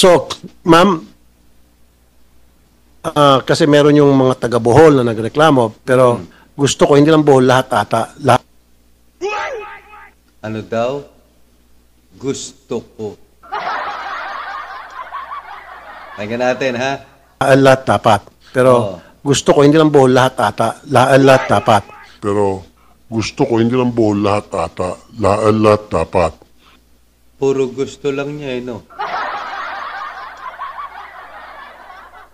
So, ma'am, kasi meron yung mga taga Bohol na nagreklamo, pero gusto ko, hindi lang Bohol, lahat ata. Lahat. Ano daw? Gusto ko. Tingnan natin, ha? Lahat dapat. Pero gusto ko, hindi lang Bohol, lahat ata. Lahat dapat. Pero gusto ko, hindi lang Bohol, lahat ata. Lahat dapat. Puro gusto lang niya, no?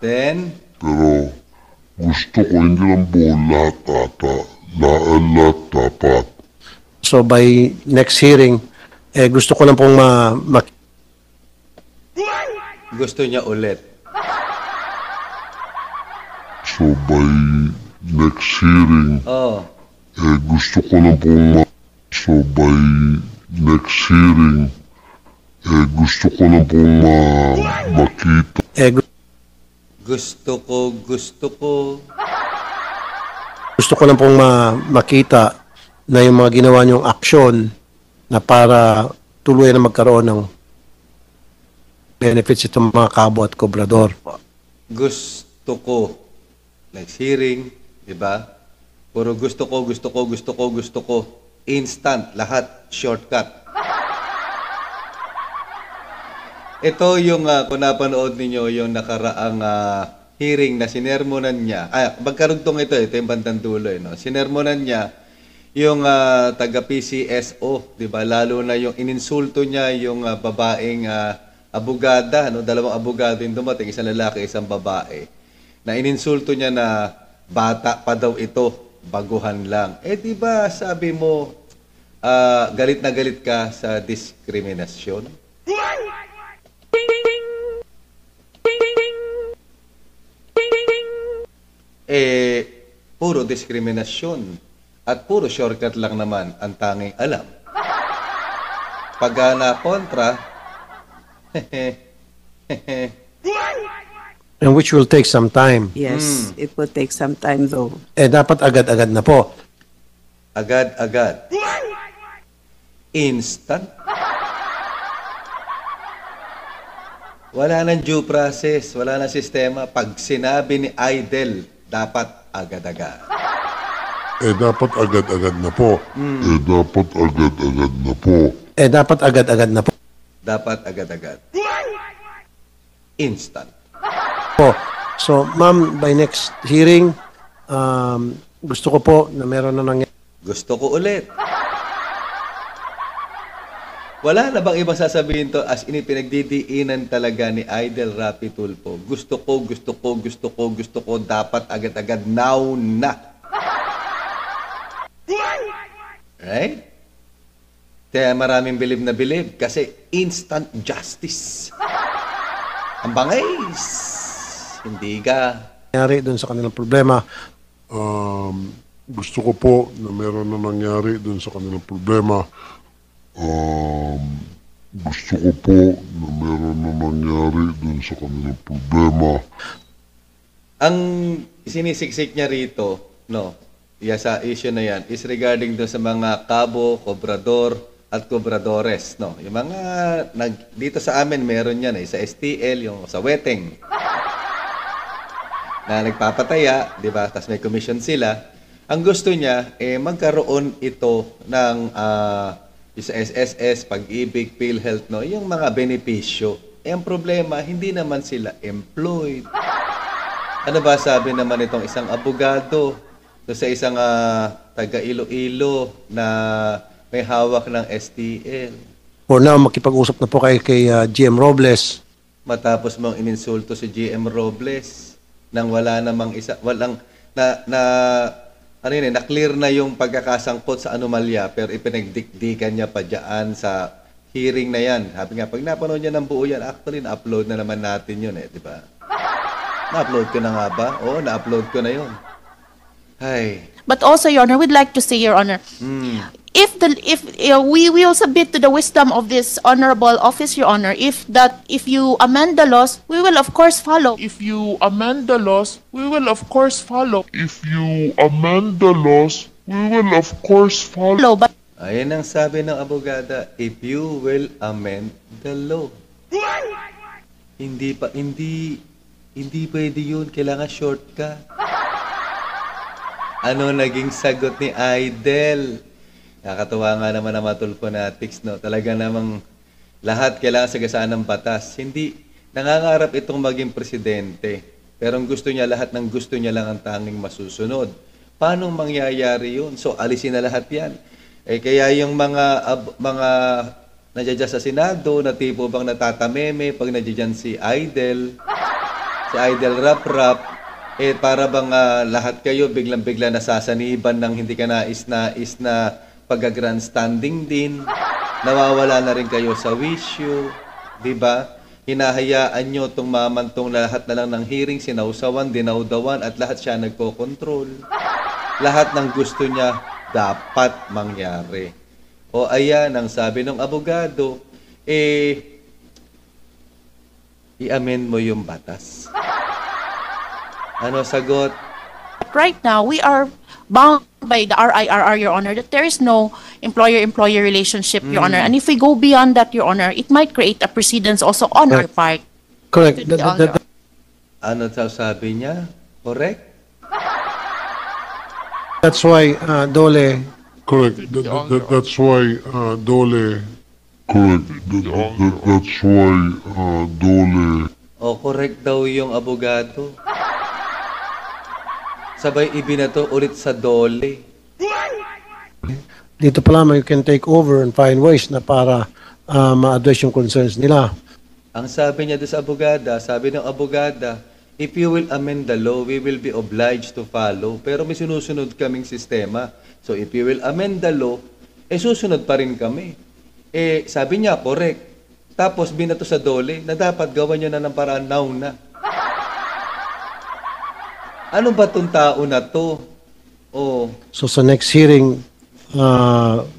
Then, Pero gusto ko, hindi lang Bohol, lahat ata. Lahat dapat. So, by next hearing, gusto ko lang pong gusto niya ulit. So by next hearing, Oh, gusto ko lang pong So by next hearing, gusto ko lang pong makita. gusto Gusto ko lang pong makita na yung mga ginawa niyong aksyon na para tuluyan na magkaroon ng benefits itong mga kabo at kobrador. Gusto ko. Next hearing, di ba? Puro gusto ko. Instant, lahat, shortcut. Ito yung, kung napanood ninyo, yung nakaraang hearing na sinermonan niya. Magkarugtong ito yung bandang dulo. No? Sinermonan niya yung taga PCSO, di ba? Lalo na yung ininsulto niya yung babaeng abogada, no? Dalawang abogado yung dumating, isang lalaki, isang babae. Na ininsulto niya na bata pa daw ito, baguhan lang. Di ba sabi mo, galit na galit ka sa diskriminasyon? Puro diskriminasyon. At puro shortcut lang naman ang tanging alam. Pag na kontra, And which will take some time. Yes, it will take some time though. Dapat agad-agad na po. agad-agad. Instant. Wala nang due process, wala nang sistema. Pag sinabi ni Idol, dapat agad-agad. Dapat agad-agad na po. Dapat agad-agad na po. Dapat agad-agad na po. Dapat agad-agad. Instant. So, ma'am, by next hearing, gusto ko po na meron na nangyari. Gusto ko ulit. Wala na bang ibang sasabihin to as pinagdidiinan talaga ni Idol Rapi Tulfo? Gusto ko, dapat agad-agad, now na. Right? Kaya maraming bilib na bilib kasi instant justice. Ang bangais. Hindi ka. Nangyari doon sa kanilang problema. Gusto ko po na meron na nangyari dun sa kanilang problema. Gusto ko po na meron na nangyari dun sa kanilang problema. Ang sinisiksik niya rito, sa issue na yan, is regarding doon sa mga kabo, kobrador, at kobradores. Yung mga, dito sa amin, meron yan sa STL, yung sa Weteng. Na nagpapataya, di ba? Tapos may commission sila. Ang gusto niya, magkaroon ito ng sa SSS, Pag-ibig, PhilHealth, yung mga benepisyo. Ang problema, hindi naman sila employed. Ano ba sabi naman itong isang abogado sa isang taga Iloilo na may hawak ng STL? For now, makipag-usap na po kay GM Robles. Matapos mong ininsulto si GM Robles nang wala namang na-clear na yung pagkakasangkot sa anomalya pero ipinagdikdikan niya pa dyan sa hearing na yan. Sabi nga, pag napanood niya ng buo yan, actually, na-upload na naman natin yun di ba? Na-upload ko na nga ba? Oo, na-upload ko na yun. Ay. But also, Your Honor, we'd like to say, Your Honor, if we will submit to the wisdom of this honorable office, Your Honor, if you amend the laws, we will of course follow. If you amend the laws, we will of course follow. If you amend the laws, we will of course follow. But Ayan ang sabi ng abogada, if you will amend the law. Hindi pwede yun. Kailangan short ka. Ano naging sagot ni Idel? Nakakatuwa nga naman na matulponatics, no? Talaga namang lahat kailangan sagasaan ng batas. Hindi, nangangarap itong maging presidente. Pero ang gusto niya, lahat ng gusto niya lang ang tanging masusunod. Paano mangyayari yun? So, alisin na lahat yan. Kaya yung mga nandiyan sa Senado, na tipo bang natatameme, pag nandiyan si Idel Rap-Rap, para bang lahat kayo biglang-bigla nasasaniban ng hindi ka nais na pag-grandstanding din, nawawala na rin kayo sa wisyo, di ba? Hinahayaan nyo itong mamantong lahat na lang ng hearing, sinausawan, dinaudawan, at lahat siya nagko-control. Lahat ng gusto niya dapat mangyari. O ayan, ang sabi ng abogado, i-amend mo yung batas. Ano sagot? Right now, we are bound by the RIRR, Your Honor, that there is no employer-employee relationship, Your Honor. And if we go beyond that, Your Honor, it might create a precedence also on our part. Correct. Ano sabi niya? Correct? That's why, Dole, Correct. That's why, Dole. Correct. That's why, Dole. O, correct daw yung abogado. Sabay ibinato ulit sa Dole. dito pa lamang you can take over and find ways na para ma-address yung concerns nila. Ang sabi niya doon sa abogada, sabi ng abogada, if you will amend the law, we will be obliged to follow. Pero may sinusunod kaming sistema. So if you will amend the law, susunod pa rin kami. Sabi niya, correct. Tapos binato sa Dole na dapat gawan niya na ng paraan now na. Ano ba itong tao na to? Oh. So sa next hearing,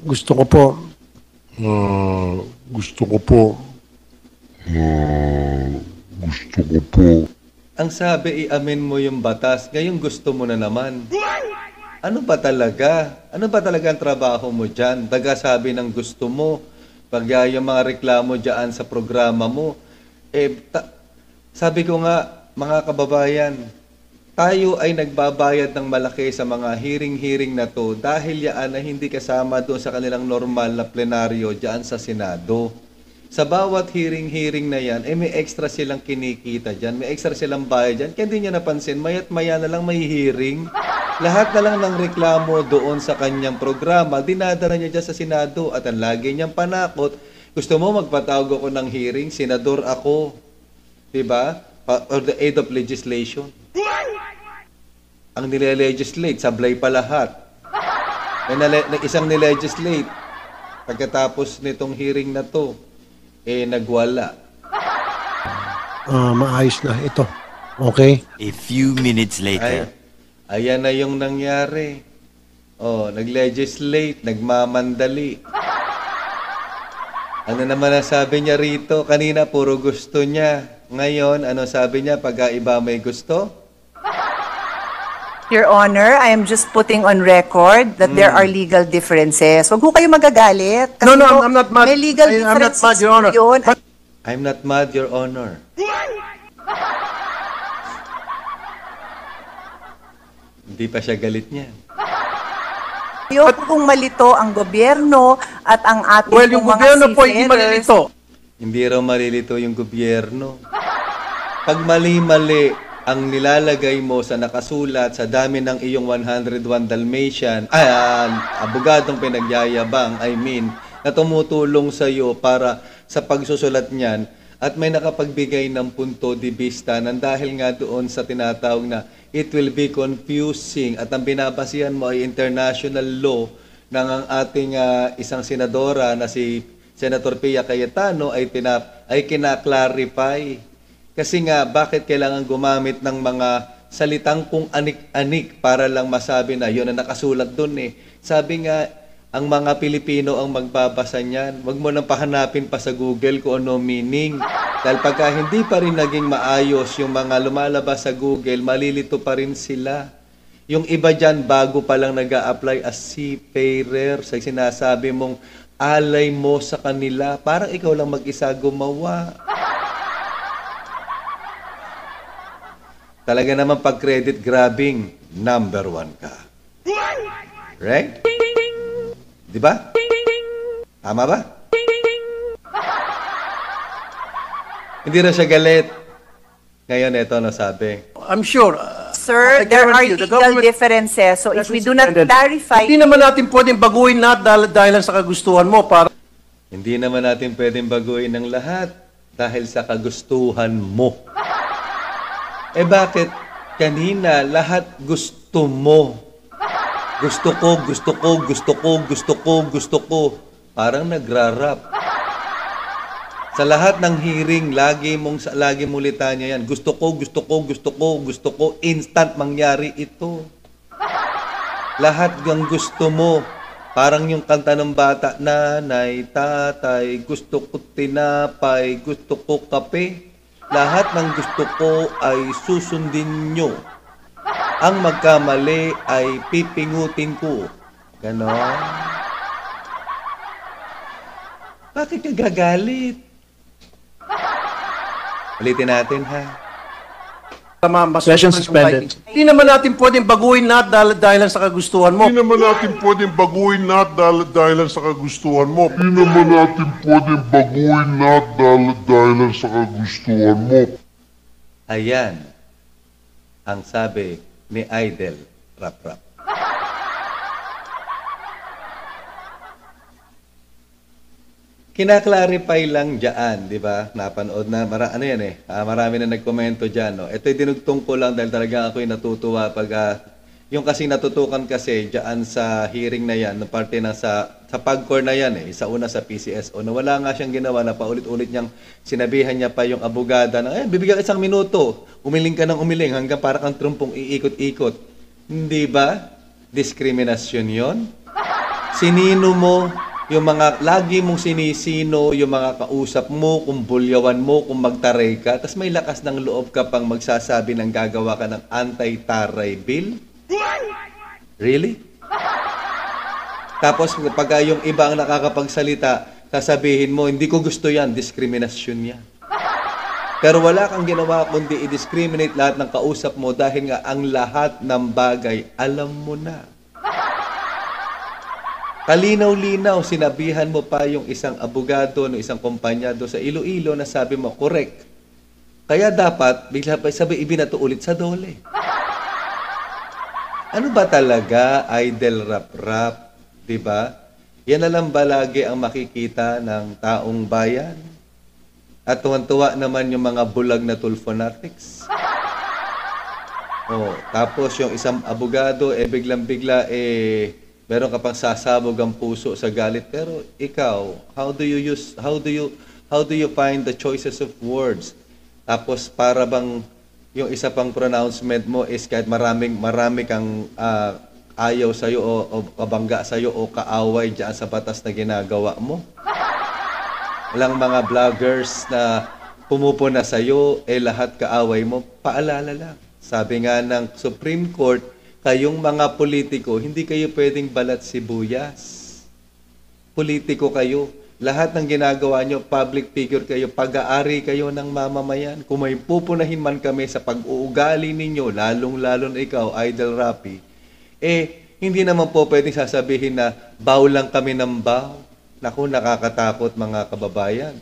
gusto ko po, Ang sabi, i-amend mo yung batas. Ngayon gusto mo na naman. Ano ba talaga? Ano ba talaga ang trabaho mo dyan? Daga sabi ng gusto mo. Pag yung mga reklamo dyan sa programa mo. Sabi ko nga, mga kababayan, tayo ay nagbabayad ng malaki sa mga hearing na to dahil yaan na hindi kasama doon sa kanilang normal na plenaryo dyan sa Senado. Sa bawat hearing na yan, may extra silang kinikita dyan, may extra silang bayad dyan. Kaya hindi niya napansin, maya't maya na lang may hearing. Lahat na lang ng reklamo doon sa kanyang programa, dinadala niya dyan sa Senado at ang lagi niyang panakot, gusto mo magpatawag ako ng hearing, senador ako. Diba? Or the aid of legislation. Ang nile-legislate, sablay pa lahat. Isang nile-legislate, pagkatapos nitong hearing na to, nagwala. Maayos na ito. Okay? A few minutes later. Ayan na yung nangyari. Nag-legislate, nagmamandali. Ano naman ang sabi niya rito? Kanina, puro gusto niya. Ngayon, ano sabi niya? Pag iba may gusto? Your Honor, I am just putting on record that there are legal differences. Huwag ho kayo magagalit. No, I'm not mad. May legal I'm not differences mad, Your Honor. yun. I'm not mad, Your Honor. Hindi pa siya galit niya. Ayoko kung malito ang gobyerno at ang ating Well, yung mga gobyerno po hindi seafarers. malilito. Hindi raw malilito yung gobyerno. Pag mali-mali ang nilalagay mo sa nakasulat sa dami ng iyong 101 Dalmatian, abogadong pinagyayabang, na tumutulong sa iyo para sa pagsusulat niyan at may nakapagbigay ng punto de vista nang dahil nga doon sa tinatawag na it will be confusing at ang binabasihan mo ay international law ng ang ating isang senadora na si Senator Pia Cayetano ay kina-clarify. Kasi nga, bakit kailangan gumamit ng mga salitang kung anik-anik para lang masabi na yun na nakasulat dun Sabi nga, ang mga Pilipino ang magbabasa niyan. Huwag mo nang pahanapin pa sa Google kung ano meaning. Dahil pagka hindi pa rin naging maayos yung mga lumalabas sa Google, malilito pa rin sila. Yung iba dyan, bago pa lang nag-a-apply as seafarer, sa sinasabi mong alay mo sa kanila, parang ikaw lang mag-isa gumawa. Talaga naman pag credit grabbing, number 1 ka. Right? Di ba? Tama ba? Hindi na siya galit. Ngayon, ito nasabi. I'm sure. Sir, I there are guarantee you, the legal government differences. So if has we do not suspended. clarify, Hindi naman natin pwedeng baguhin lahat dahil sa kagustuhan mo para Hindi naman natin pwedeng baguhin ng lahat dahil sa kagustuhan mo. Eh bakit kanina lahat gusto mo? Gusto ko, gusto ko, gusto ko, gusto ko, gusto ko. Parang nagrarap. Sa lahat ng hearing, lagi mong litanya yan. Gusto ko, gusto ko, gusto ko, gusto ko. Instant mangyari ito. Lahat ng gusto mo. Parang yung kanta ng bata, nanay, tatay, gusto ko tinapay, gusto ko kape. Lahat ng gusto ko ay susundin nyo. Ang magkamali ay pipingutin ko. Ganon. Bakit ka gagalit? Ulitin natin, ha? session suspended. Hindi naman natin pwedeng baguhin lahat dahil sa kagustuhan mo. Hindi naman natin pwedeng baguhin lahat dahil sa kagustuhan mo. Hindi naman natin pwedeng baguhin lahat dahil sa kagustuhan mo. Ayan ang sabi ni Idol Rap. Kina-clarify lang diyan, di ba? Napanood na, marami na nagkomento diyan. No? Ito'y dinugtong ko lang dahil talaga ako'y natutuwa pag yung kasing natutukan kasi diyan sa hearing na yan, na parte na sa PAGCOR na yan sa una sa PCSO, na wala nga siyang ginawa na paulit-ulit niyang sinabihan niya pa yung abogada na, bibigyan ka 1 minuto, umiling ka ng umiling hanggang para kang trumpong iikot-ikot. Hindi ba? Diskriminasyon yon. Sinino mo yung mga lagi mong sinisino, yung mga kausap mo, kung bulyawan mo, kung magtaray ka, tapos may lakas ng loob ka pang magsasabi ng gagawa ka ng anti-taray bill? Really? Tapos pag yung iba ang nakakapagsalita, sasabihin mo, hindi ko gusto yan, diskriminasyon yan. Pero wala kang ginawa kundi i-discriminate lahat ng kausap mo dahil nga ang lahat ng bagay, alam mo na. Kalinaw-linaw, sinabihan mo pa yung isang abogado, ng isang kompanyado sa Iloilo na sabi mo, correct. Kaya dapat, bigla pa sabi, ibinato ulit sa dole. Ano ba talaga, Idol Rap? Diba? Yan na lang ba lagi ang makikita ng taong bayan? At tuwan-tuwa naman yung mga bulag na tulfonatics. Tapos yung isang abogado, biglang-bigla, meron ka pang sasabog ang puso sa galit. Pero ikaw, how do you find the choices of words? Tapos para bang yung isa pang pronouncement mo is kahit marami kang ayaw sa'yo o kabangga sa'yo o kaaway dyan sa batas na ginagawa mo. Walang mga vloggers na pumupuna sa'yo, lahat kaaway mo, paalala lang. Sabi nga ng Supreme Court, kayong mga politiko, hindi kayo pwedeng balat sibuyas. Politiko kayo. Lahat ng ginagawa nyo, public figure kayo, pag-aari kayo ng mamamayan. Kung may pupunahin man kami sa pag-uugali ninyo, lalong-lalo na ikaw, Idol Rapi, hindi naman po pwedeng sasabihin na baw lang kami ng baw. Naku, nakakatakot mga kababayan.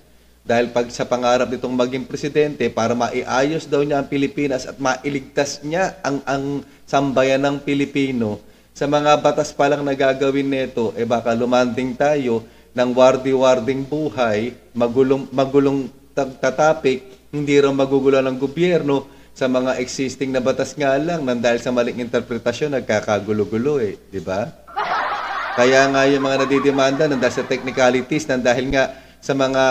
Dahil pag sa pangarap nitong maging presidente, para maiayos daw niya ang Pilipinas at mailigtas niya ang sambayan ng Pilipino, sa mga batas pa lang na gagawin nito, baka lumanding tayo ng wardi-warding buhay, magulong tatapik, hindi raw magugulo ng gobyerno sa mga existing na batas nga lang, nang dahil sa maling interpretasyon, nagkakagulo-gulo di ba? Kaya nga yung mga nadidemanda, nang dahil sa technicalities, nang dahil nga sa mga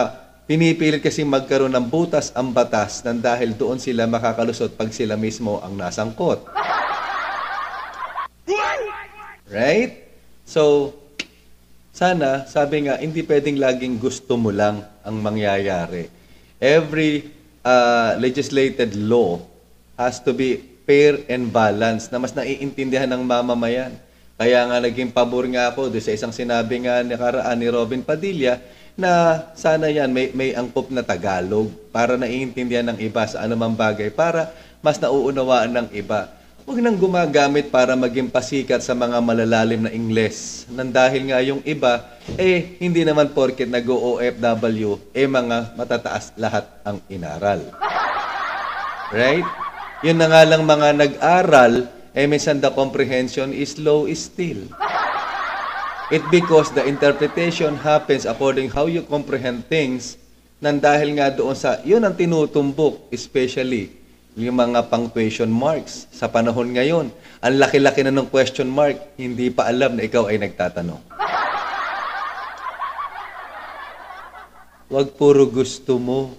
pinipilit kasi magkaroon ng butas ang batas, nang dahil doon sila makakalusot pag sila mismo ang nasangkot. Right? So, sana, sabi nga, hindi pwedeng laging gusto mo lang ang mangyayari. Every legislated law has to be fair and balanced na mas naiintindihan ng mamamayan. Kaya nga naging pabor nga ako doon sa isang sinabi nga nakaraan ni Robin Padilla na sana yan may angkop na Tagalog para naiintindihan ng iba sa anumang bagay para mas nauunawaan ng iba. Huwag nang gumagamit para maging pasikat sa mga malalalim na Ingles. Nang dahil nga yung iba, hindi naman porket nag-OFW, mga matataas lahat ang inaral. Right? Yun na nga lang mga nag-aral, minsan the comprehension is low still. It because the interpretation happens according how you comprehend things, nang dahil nga doon sa, yun ang tinutumbok, especially yung mga punctuation marks sa panahon ngayon. Ang laki-laki na ng question mark, hindi pa alam na ikaw ay nagtatanong. Huwag puro gusto mo.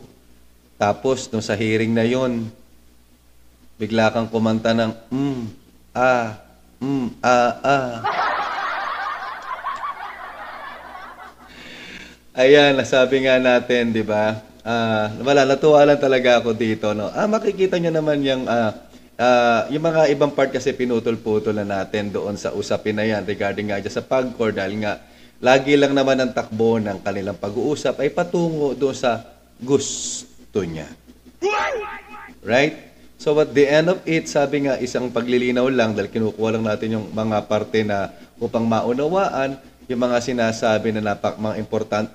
Tapos, nung sa hearing na yon, bigla kang kumanta ng Ayan, nasabi nga natin, di ba? Natuwa lang talaga ako dito, no? Makikita nyo naman yung mga ibang part kasi pinutol-putol na natin doon sa usapin na yan regarding nga dyan sa PAGCOR dahil nga lagi lang naman ang takbo ng kanilang pag-uusap ay patungo doon sa gusto niya. Right? So at the end of it, sabi nga isang paglilinaw lang dahil kinukuha lang natin yung mga parte na upang maunawaan yung mga sinasabi na mga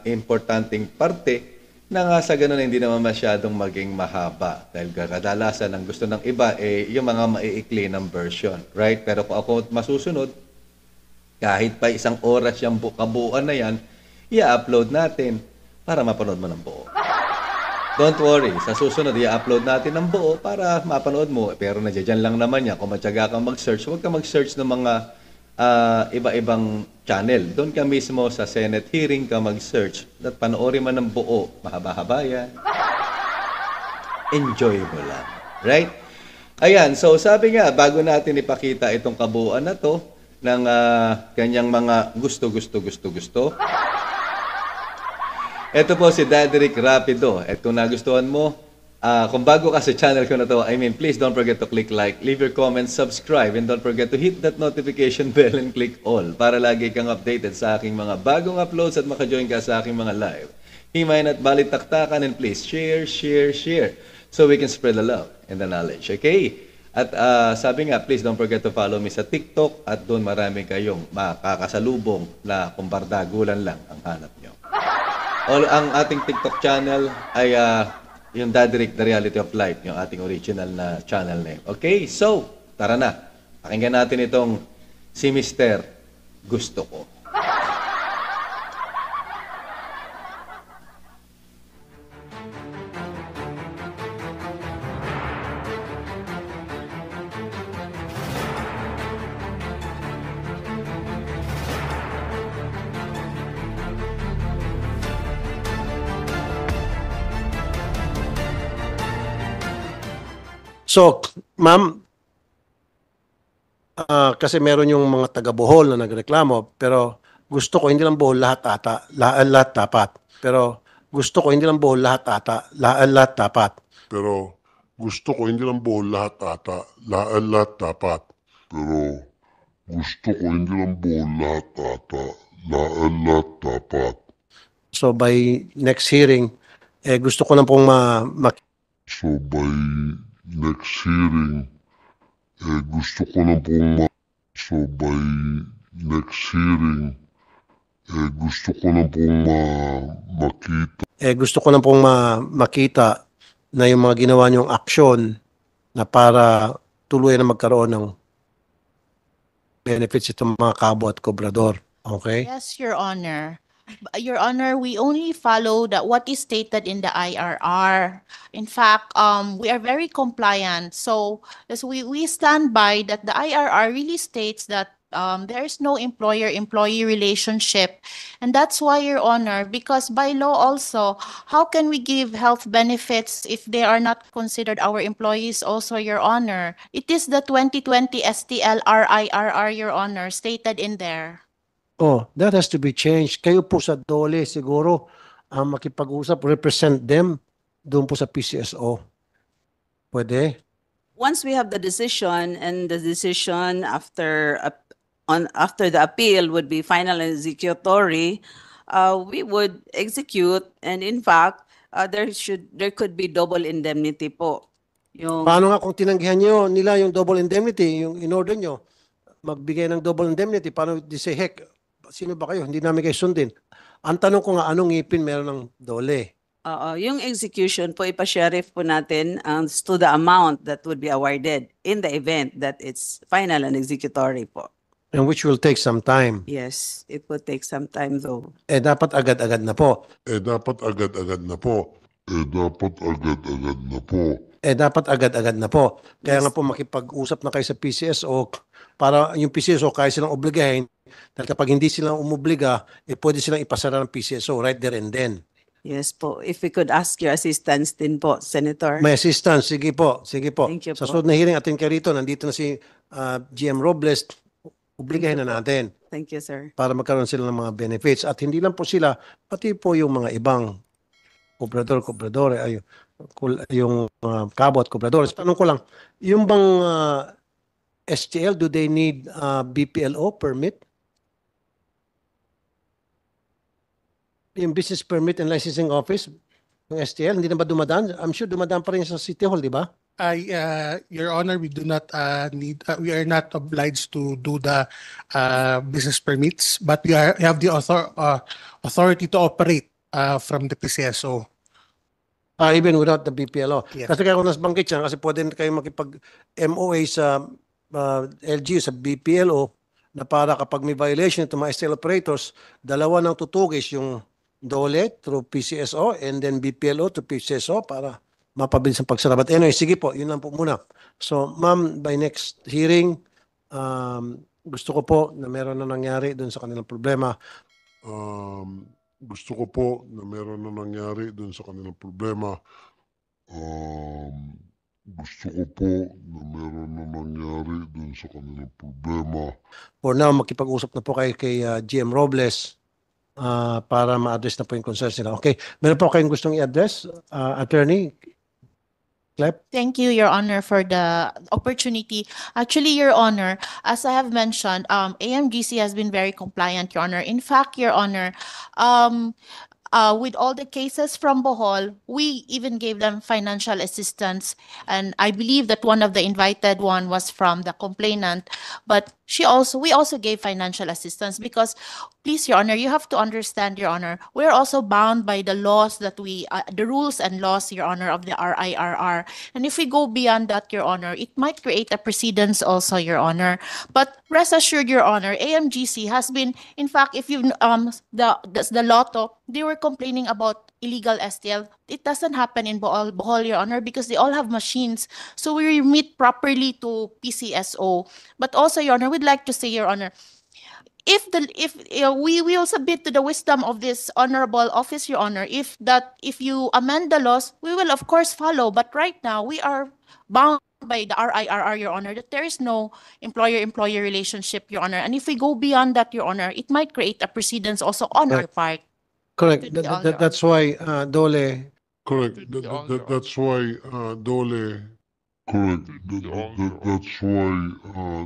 importanteng parte na nga sa ganun hindi naman masyadong maging mahaba. Dahil kadalasan ang gusto ng iba yung mga maiikli ng version. Right? Pero kung ako masusunod, kahit pa 1 oras yung kabuuan na yan, i-upload natin para mapanood mo ng buo. Don't worry, sa susunod, i-upload natin ng buo para mapanood mo. Pero nandiyan lang naman yan. Kung matyaga kang mag-search, huwag kang mag-search ng mga iba-ibang channel. Doon ka mismo sa Senate hearing ka mag-search at panoorin man ng buo. Mahaba-haba yan. Enjoy mo lang. Right? Ayan, so sabi nga, bago natin ipakita itong kabuuan na to ng kanyang mga gusto. Ito po si Dadrick Rapido. At kung nagustuhan mo, kung bago ka sa channel ko na to, please don't forget to click like, leave your comments, subscribe, and don't forget to hit that notification bell and click all para lagi kang updated sa aking mga bagong uploads at maka-join ka sa aking mga live. Himayin at balitaktakan, and please share so we can spread the love and the knowledge. Okay? At sabi nga, please don't forget to follow me sa TikTok at doon marami kayong makakasalubong na kumbardagulan lang ang hanap nyo. Ang ating TikTok channel ay yung Dadrick, The Reality of Life, yung ating original na channel name. Okay, so, tara na. Pakinggan natin itong si Mr. Gusto Ko. So, ma'am, kasi meron yung mga taga-Bohol na nagreklamo, pero gusto ko hindi lang Bohol lahat ata, lahat dapat. Pero gusto ko hindi lang Bohol lahat ata, lahat dapat. Pero gusto ko hindi lang Bohol lahat ata, lahat dapat. Pero gusto ko hindi lang Bohol lahat ata, lahat dapat. So by next hearing, gusto ko na pong So by next hearing, gusto ko na pong gusto ko na pong makita. Gusto ko na pong makita na yung mga ginawa niyong aksyon na para tuluyan na magkaroon ng benefits itong mga kabo at kobrador. Okay? Yes, Your Honor. Your Honor, we only follow what is stated in the IRR. In fact, we are very compliant. So as we stand by that the IRR really states that there is no employer-employee relationship. And that's why, Your Honor, because by law also, how can we give health benefits if they are not considered our employees also, Your Honor? It is the 2020 STL-RIRR, Your Honor, stated in there. Oh, that has to be changed. Kayo po sa DOLE siguro makipag-usap, represent them doon po sa PCSO. Pwede? Once we have the decision, and the decision after the appeal would be final and executory, we would execute, and in fact, there could be double indemnity po. Yung Paano nga kung tinanggihan nila yung double indemnity, yung in-order nyo, magbigay ng double indemnity, paano di say, heck, sino ba kayo? Hindi namin kayo sundin. Ang tanong ko nga, anong ngipin meron ng dole? yung execution po ipa-sheriff po natin as to the amount that would be awarded in the event that it's final and executory po. And which will take some time. Yes, it would take some time though. Dapat agad-agad na po. Dapat agad-agad na po. Dapat agad-agad na po. Dapat agad-agad na po. Kaya nga po makipag-usap na kayo sa PCSO para yung PCSO kaya silang obligahin. Dahil kapag hindi silang umubliga, pwede silang ipasara ng PCSO right there and then. Yes po. If we could ask your assistance din po, Senator. May assistance. Sige po. Sige po. Thank you Sa po. sunod na hearing, atin kayo rito. Nandito na si GM Robles. Obligahin na natin Thank you, sir. para magkaroon sila ng mga benefits. At hindi lang po sila, pati po yung mga ibang kubrador, yung kabot, kubrador. Tanong ko lang, yung bang STL, do they need BPLO permit? Yung Business Permit and Licensing Office, yung STL, hindi na ba dumadaan? I'm sure dumadaan pa rin sa City Hall, di ba? Your Honor, we do not we are not obliged to do the business permits, but we have the authority to operate from the PCSO. Even without the BPLO. Yes. Kasi kaya kung nasbanggit siya, kasi pwede kayo makipag-MOA sa LGU, sa BPLO, na para kapag may violation itong mga STL operators, dalawa ng tutugis, yung DOLE through PCSO and then BPLO to PCSO para mapabilis ang pagsara. But anyway, sige po, yun lang po muna. So, ma'am, by next hearing, gusto ko po na meron na nangyari doon sa kanilang problema. Gusto ko po na meron na nangyari dun sa kanilang problema. Gusto ko po na meron na nangyari dun sa kanilang problema. For now, makipag-usap na po kayo kay GM Robles para ma-address na po yung concerns nila. Okay, meron po kayong gustong i-address, Attorney Clep? Thank you, Your Honor, for the opportunity. Actually, Your Honor, as I have mentioned, AMGC has been very compliant, Your Honor. In fact, Your Honor, with all the cases from Bohol, we even gave them financial assistance. And I believe that one of the invited one was from the complainant, but we also gave financial assistance because, please, Your Honor, you have to understand, Your Honor, we're also bound by the laws that the rules and laws, Your Honor, of the RIRR. And if we go beyond that, Your Honor, it might create a precedence also, Your Honor. But rest assured, Your Honor, AMGC has been, in fact, if you the Lotto, they were complaining about illegal STL. It doesn't happen in Bohol, Your Honor, because they all have machines. So we remit properly to PCSO. But also, Your Honor, we'd like to say, Your Honor, if we will submit to the wisdom of this honorable office, Your Honor, if you amend the laws, we will of course follow. But right now, we are bound by the RIRR, Your Honor, that there is no employer-employee relationship, Your Honor. And if we go beyond that, Your Honor, it might create a precedence also on our part. Correct. That's why Dole. Correct. That's why Dole. Correct. That's why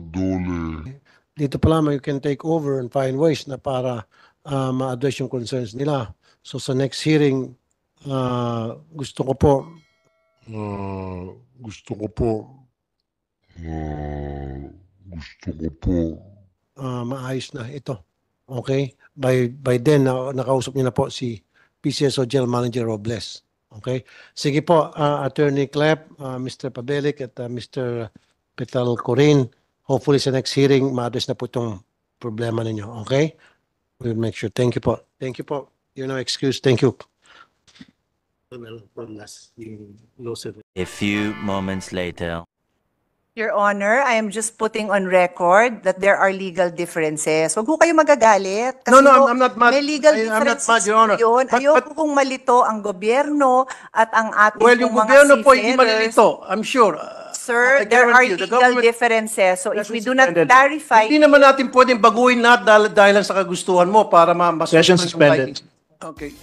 Dole. Dito pa lamang you can take over and find ways na para ma-address yung concerns nila. So sa next hearing, gusto ko po maayos na ito. Okay? By then, nakausap niyo na po si PCSO General Manager Robles. Okay? Sige po, Attorney Clep, Mr. Pabelik at Mr. Petal Corin. Hopefully sa next hearing, ma-address na po itong problema ninyo. Okay? We'll make sure. Thank you po. Thank you po. You're no excuse. Thank you. A few moments later. Your Honor, I am just putting on record that there are legal differences. Huwag ko kayo magagalit. Kasi No, I'm not mad. May legal I'm not differences mad, Your Honor. yun. But- Ayoko kung malito ang gobyerno at ang ating Well, yung mga gobyerno po hindi seafarers. malilito. I'm sure. Sir, I there are guarantee you, the legal government- differences. So if That's we do not suspended. clarify... Hindi naman natin pwedeng baguhin lahat dahil lang sa kagustuhan mo para mas Session suspended. Okay.